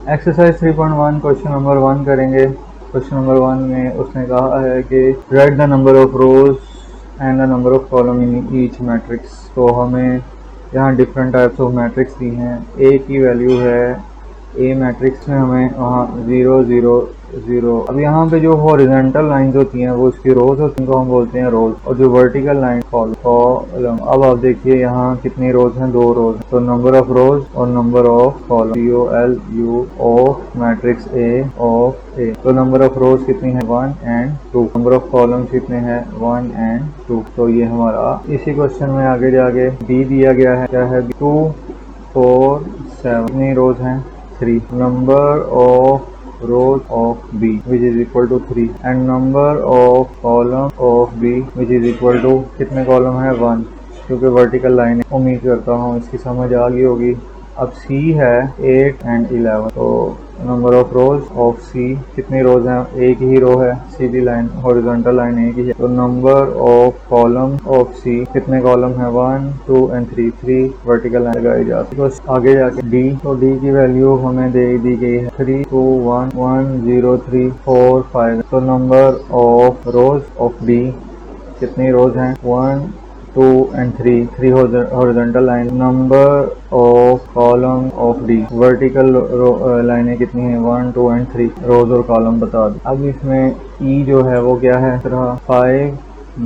Exercise 3.1 question number 1 करेंगे। Question number 1 में उसने कहा है कि right the number of rose and the number of column in each matrix. तो हमें यहाँ डिफरेंट टाइप्स ऑफ मैट्रिक्स दी हैं। ए की वैल्यू है, ए मैट्रिक्स में हमें वहाँ 0 0 0। अब यहाँ पे जो हॉरिजॉन्टल लाइंस होती हैं वो इसकी रोज होती हैं, उनको हम बोलते हैं रोज, और जो वर्टिकल लाइन कॉलम। अब आप देखिए यहाँ कितनी रोज हैं, 2 रोज। तो नंबर ऑफ रोज और number of column, COLU of matrix A of A. तो नंबर ऑफ रोज कितनी है, 1 and 2। नंबर ऑफ कॉलम कितने हैं, 1 and 2। तो ये हमारा इसी क्वेश्चन में आगे जाके डी दिया गया है, क्या है, 2 4 7। कितनी रोज हैं, 3। Number of rows of B which is equal to 3 and number of column of B which is equal to कितने कॉलम है, 1, क्योंकि वर्टिकल लाइन है। उम्मीद करता हूँ इसकी समझ आ गई होगी। अब C है 8 and 11। तो number of rose of C, कितनी रोज हैं, एक ही रो है, सीधी लाइन हॉरिजॉन्टल लाइन एक ही है। तो number of column of C, कितने कॉलम है, 1 2 and 3, 3 वर्टिकल लाइन लगाई जाती है। तो आगे जाके D, तो D की वैल्यू हमें दे दी गई है 3 2 1 1 0 3 4 5। तो number of rose of D, कितनी रोज हैं, 1 2 and 3, 3 horizontal line. Number of column of D, vertical लाइनें कितनी हैं, 1 2 and 3 रोज और कॉलम बता दें। अब इसमें ई जो है वो क्या है, 5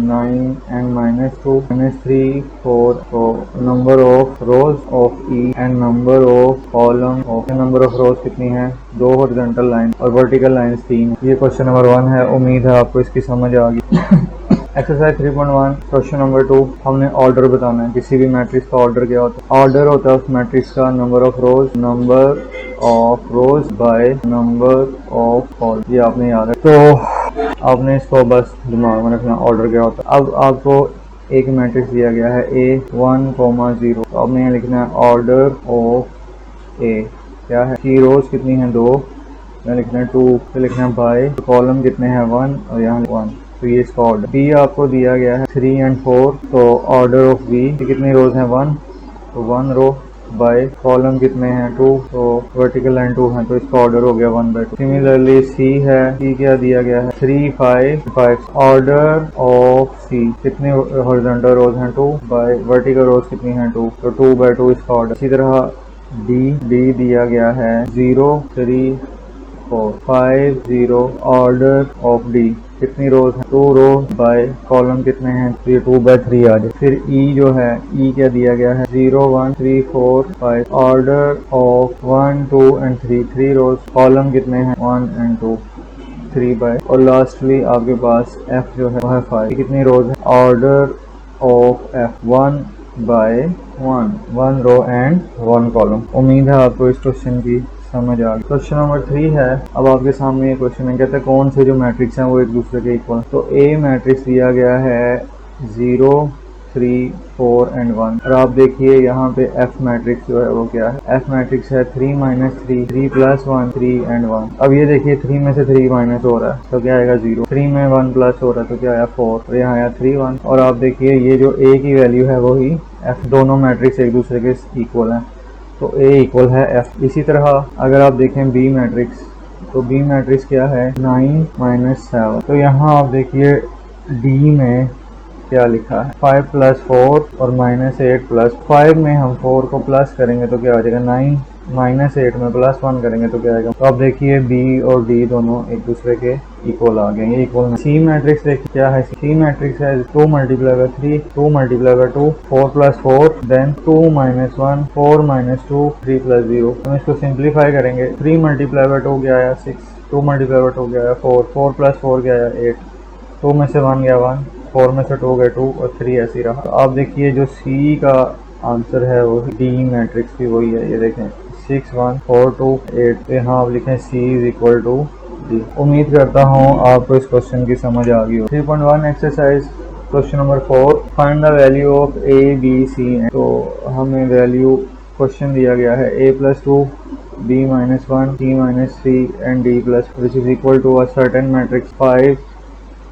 9 and -2 -3 4। तो number of rose of E and number of column of, number of रोज कितनी है, 2 हॉरिजॉन्टल लाइन और वर्टिकल लाइन 3। ये क्वेश्चन नंबर 1 है। उम्मीद है आपको इसकी समझ आ गई। एक्सरसाइज 3.1 क्वेश्चन नंबर 2, हमने ऑर्डर बताना है। किसी भी मैट्रिक्स का ऑर्डर क्या होता है, ऑर्डर होता है उस मैट्रिक्स का number of rose by number of column. ये आपने याद है, तो आपने इसको बस दिमाग में रखना, ऑर्डर क्या होता है। अब आपको एक मैट्रिक्स दिया गया है A1, 0। तो आपने यहाँ लिखना है ऑर्डर ऑफ A, क्या है, की रोज कितनी है, 2, यहाँ लिखना है 2, फिर लिखना है बाय, कॉलम कितने हैं, 1 और यहाँ 1। तो ये इसका ऑर्डर। बी आपको दिया गया है 3 and 4। तो ऑर्डर ऑफ बी, कितनी रोज हैं, 1, तो 1 रो बाय कॉलम कितने हैं, 2, तो वर्टिकल लाइन 2 है, तो इसका ऑर्डर हो गया 1/2। सिमिलरली सी है, सी क्या दिया गया है, 3 5 5। ऑर्डर ऑफ सी, कितने हॉरिजॉन्टल रोज हैं, 2 बाय वर्टिकल रोज कितनी हैं, 2, तो 2/2 इसका ऑर्डर। इसी तरह डी दिया गया है 0 3 4 5 0। ऑर्डर ऑफ डी, कितनी रोज है, 2 रो बाय कॉलम कितने हैं, तो ये 2/3 आ जाए। फिर ई जो है, ई क्या दिया गया है, 0 1 3 4 5। Order of 1 2 and 3, 3 rows, column कितने हैं, 1 and 2, 3 बाय। और लास्टली आपके पास एफ जो है वो है 5। कितनी रोज है, order of F 1/1 row and 1 column. उम्मीद है आपको इस क्वेश्चन की समझ आ गई। क्वेश्चन नंबर 3 है। अब आपके सामने ये क्वेश्चन है, कहते हैं कौन से जो मैट्रिक्स हैं वो एक दूसरे के इक्वल। तो ए मैट्रिक्स दिया गया है 0 3 4 and 1। और आप देखिए यहाँ पे एफ मैट्रिक्स जो है वो क्या है, एफ मैट्रिक्स है 3 -3 3 + 1 3 and 1। अब ये देखिए 3 में से 3 माइनस हो रहा है तो क्या आएगा, 0। 3 में 1 प्लस हो रहा है तो क्या आया, 4, और यहाँ आया 3 1। और आप देखिए ये जो ए की वैल्यू है वही एफ, दोनों मैट्रिक्स एक दूसरे के इक्वल हैं, तो A इक्वल है F। इसी तरह अगर आप देखें B मैट्रिक्स, तो B मैट्रिक्स क्या है, 9 - 7। तो यहाँ आप देखिए D में क्या लिखा है, 5 + 4 और -8 + 5 में हम 4 को प्लस करेंगे तो क्या हो जाएगा, 9 -8 में +1 करेंगे तो क्या आएगा। तो आप देखिए B और D दोनों एक दूसरे के इक्वल आ गए, ये इक्वल में। सी मैट्रिक्स देखिए क्या है, सी मैट्रिक्स है 2 × 3 2 × 2 4 + 4 देन 2 - 1 4 - 2 3 + 0। हम इसको सिंप्लीफाई करेंगे, 3 × 2 क्या आया, 6, 2 × 2 क्या आया, 4 4 + 4 क्या आया, 8, 2 में से 1 गया 1, 4 में से 2 गया 2 और 3 ऐसे ही रहा। तो आप देखिए जो सी का आंसर है वो डी मैट्रिक्स भी वही है, ये देखें 6 1 4 2 8। यहाँ आप लिखें C = D। उम्मीद करता हूँ आपको इस क्वेश्चन की समझ आ गई हो। 3.1 exercise question number 4, find the value of A B C। तो हमें वैल्यू क्वेश्चन दिया गया है A + 2 B - 1 C - 3 and D + which is equal to a certain matrix 5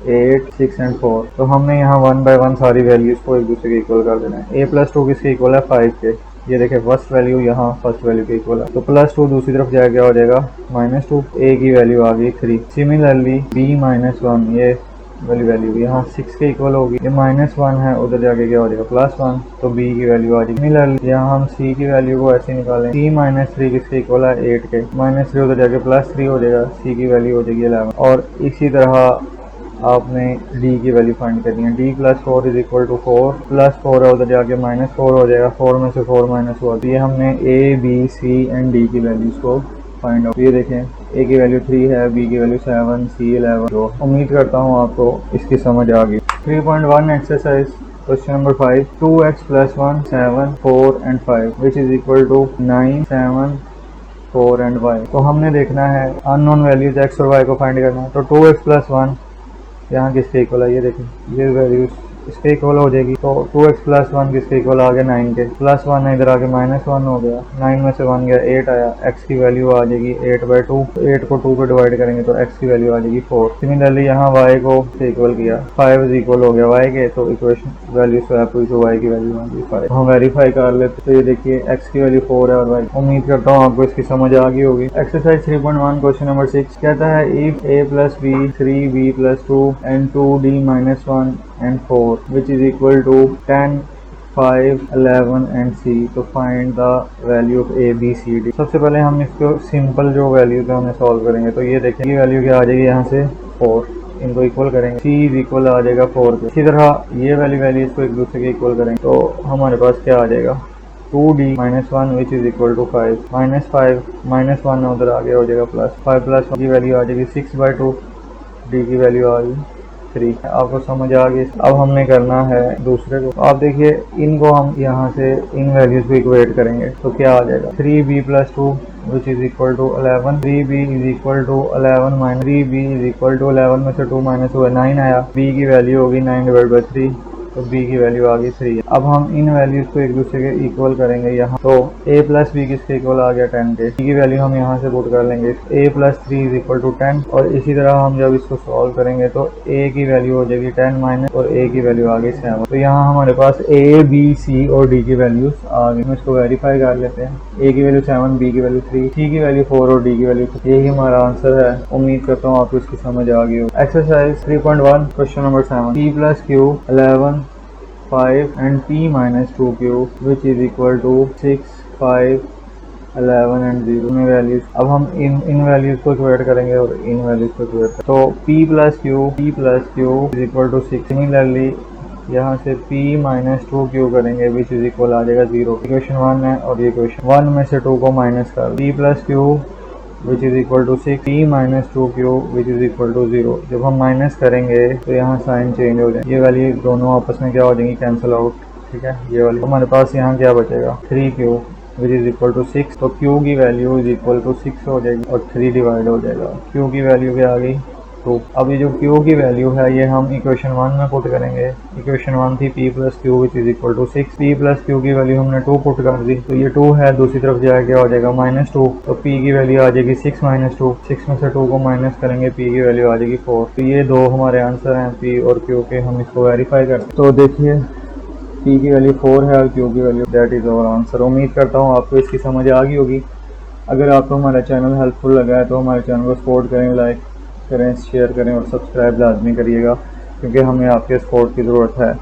8 6 and 4। तो हमने यहाँ 1/1 सारी वैल्यूज को एक दूसरे के इक्वल कर देना है। A + 2 किसके इक्वल है, 5 के, ये देखें फर्स्ट वैल्यू यहाँ फर्स्ट वैल्यू के इक्वल है, तो +2 दूसरी तरफ जाके क्या हो जाएगा -2, a की वैल्यू आ गई 3। सिमिलरली b -1 ये वाली वैल्यू यहाँ 6 के इक्वल होगी, ये -1 है, उधर जाके क्या हो जाएगा +1, तो b की वैल्यू आ जाएगी। सिमिलरली यहाँ हम c की वैल्यू को ऐसे निकालें, c -3 किसके इक्वल है 8 के, -3 उधर जाके +3 हो जाएगा, c की वैल्यू हो जाएगी 11। और इसी तरह आपने d की वैल्यू फाइंड करनी है, d + 4 = 4, +4 है उधर जाके -4 हो जाएगा, 4 में से 4 माइनस हुआ, तो ये हमने a b c and d की वैल्यूज को फाइंड आउट। ये देखें a की वैल्यू 3 है, b की वैल्यू 7, c 11। तो उम्मीद करता हूँ आपको इसकी समझ आ गई। 3.1 exercise question number 5, 2x + 1 7 4 and 5 which is equal to 9 7 4 and y। तो हमने देखना है अननोन वैल्यूज x और y को फाइंड करना है। तो 2x + 1 यहाँ किसके इक्वल है, ये देखें ये वैल्यूज इसके इक्वल हो जाएगी, तो 2x + 1 किसके इक्वल आ गया 9 के, +1 है इधर आके -1 हो गया, 9 में से 1 गया 8 आया, x की वैल्यू आ जाएगी 8/2, 8 को 2 पे डिवाइड करेंगे तो x की वैल्यू आ जाएगी 4। सिमिलरली यहाँ y को इक्वल किया, 5 इज इक्वल हो गया y के, तो इक्वेशन वैल्यू स्वैप हुई तो y की वैल्यू आ गई 5। हम वेरीफाई कर लेते, तो ये देखिए x की वैल्यू 4 है और y। उम्मीद करता हूँ आपको इसकी समझ आ गई होगी। एक्सरसाइज 3.1 क्वेश्चन नंबर 6 कहता है if a + b 3b + 2 and 2d - 1 and 4 which is equal to 10 5 11 and c, तो find the value of a b c d। सबसे पहले हम इसको सिंपल जो वैल्यू है हमें सॉल्व करेंगे, तो ये देखेंगे वैल्यू क्या आ जाएगी यहाँ से 4, इनको इक्वल करेंगे, c इज इक्वल आ जाएगा 4 के। इसी तरह ये वाली वैल्यू इसको एक दूसरे के इक्वल करेंगे, तो हमारे पास क्या आ जाएगा 2d - 1 which is equal to 5, -5 -1 उधर आगे हो जाएगा +5 + 1 की वैल्यू आ जाएगी 6/2, d की वैल्यू आ गई 3। आपको समझ आ गई। अब हमने करना है दूसरे को, आप देखिए इनको हम यहाँ से इन वैल्यूज को इक्वेट करेंगे तो क्या आ जाएगा 3b + 2 which is equal to 11, 3b is equal to 11 - 3b is equal to 11 में से 2 माइनस हुआ 9 आया, b की वैल्यू होगी 9/3, तो b की वैल्यू आ गई 3। अब हम इन वैल्यूज को एक दूसरे के इक्वल करेंगे यहाँ, तो a + b किसके इक्वल आ गया 10 के, b की वैल्यू हम यहाँ से पुट कर लेंगे, a + 3 = 10। और इसी तरह हम जब इसको सॉल्व करेंगे तो a की वैल्यू हो जाएगी 10 माइनस और a की वैल्यू आ गई 7। तो यहाँ हमारे पास a b c और d की वैल्यूज आ गई। हम इसको वेरीफाई कर लेते हैं, a की वैल्यू 7, b की वैल्यू 3, c की वैल्यू 4 और d की वैल्यू 3। यही हमारा आंसर है। उम्मीद करता हूँ आपको इसकी समझ आ गई हो। Exercise 3.1 question number 7, p + q 11 5 and p - 2q which is equal to 6 5 11 and 0 में वैल्यूज। अब हम इन वैल्यूज को इक्वेट करेंगे और इन वैल्यूज को इक्वेट करेंगे, तो p + q is equal to 6। Similarly यहाँ से p - 2q करेंगे विच इज इक्वल आ जाएगा 0। इक्वेशन 1 है और ये इक्वेशन 1 में से 2 को माइनस कर, p + q which is equal to 6, p - 2q which is equal to 0। जब हम माइनस करेंगे तो यहाँ साइन चेंज हो जाए, ये वाली दोनों आपस में क्या हो जाएंगी कैंसिल आउट, ठीक है। ये वाली हमारे पास यहाँ क्या बचेगा 3q which is equal to 6, तो q की वैल्यू इज इक्वल टू 6 हो जाएगी और 3 डिवाइड हो जाएगा, q की वैल्यू क्या आ गई 2। अब ये जो q की वैल्यू है ये हम इक्वेशन 1 में पुट करेंगे। इक्वेशन 1 थी p + q which is equal to 6, p + q की वैल्यू हमने 2 पुट कर दी, तो ये 2 है, दूसरी तरफ जाके क्या हो जाएगा -2, तो p की वैल्यू आ जाएगी 6 - 2, 6 में से 2 को माइनस करेंगे, p की वैल्यू आ जाएगी 4। तो ये दो हमारे आंसर हैं p और q के। हम इसको वेरीफाई करते हैं, तो देखिए p की वैल्यू 4 है और q की value, that is our answer. उम्मीद करता हूँ आपको इसकी समझ आ गई होगी। अगर आपको हमारा चैनल हेल्पफुल लगा है तो हमारे चैनल को सपोर्ट करें, लाइक करें, शेयर करें और सब्सक्राइब लाजमी करिएगा, क्योंकि हमें आपके सपोर्ट की ज़रूरत है।